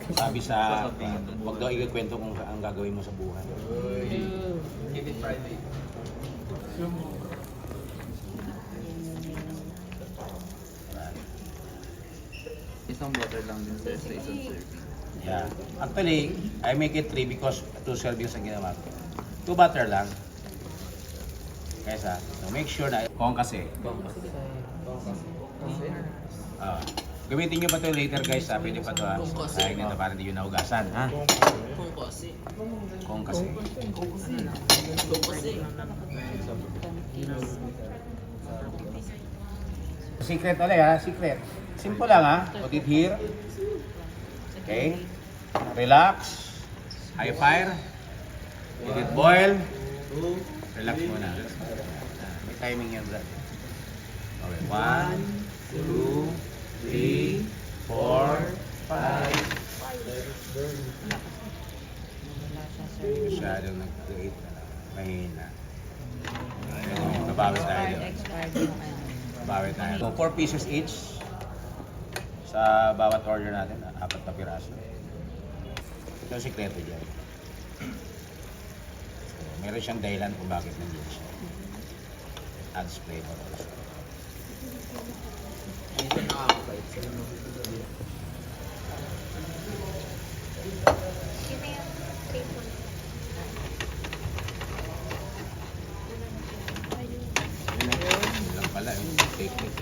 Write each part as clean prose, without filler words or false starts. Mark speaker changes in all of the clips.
Speaker 1: Sabi sa, wag daw ikikwento kung ang gagawin mo sa buhay.
Speaker 2: Keep it private.
Speaker 3: Isang butter lang din sir sa isang serving.
Speaker 1: Yeah. Actually, I make it 3 because 2 servings ang ginawa ko. 2 butter lang. Kaysa, so make sure na kung kasi. Gamitin nyo pa ito later guys, pwede pa ito ha. Sayang nito para hindi nyo nahugasan, ha?
Speaker 2: Kung kasi.
Speaker 1: Kung kasi.
Speaker 2: Kung kasi.
Speaker 1: Secret ulit ha, secret. Simple lang ha, put it here. Okay? Relax. High fire. Let it boil. Relax muna. May timing yan bro. Okay, 1, 2, 3, 4, 5. Masyadong nag-create na lang. Mahina. Babawi tayo doon. Babawi tayo. So, 4 pieces each sa bawat order natin. 4 na piraso. Ito ang sikreto dyan. So, meron siyang dahilan kung bakit nandiyan siya. Adds flavor also.
Speaker 2: Minsan nakakabait sila.
Speaker 1: Yun lang pala yung technique.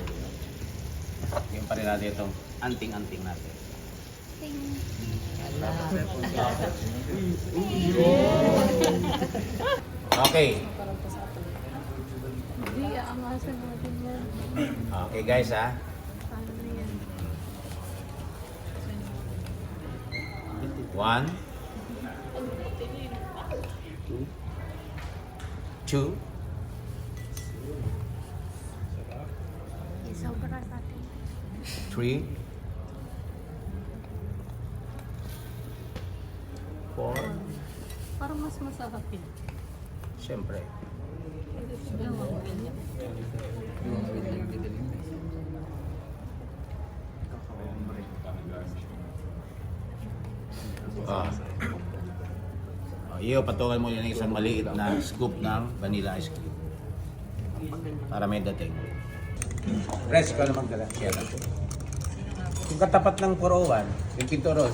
Speaker 1: Yung pa rin natin itong anting-anting natin. Okay. Okay guys ha. One, two, three, 4.
Speaker 4: Parang mas masarap yun.
Speaker 1: Siyempre. Iyo, patungan mo yun ng isang maliit na scoop ng vanilla ice cream. Para may dating. Press ko naman kala. Yung katapat ng 401, yung pinto roll.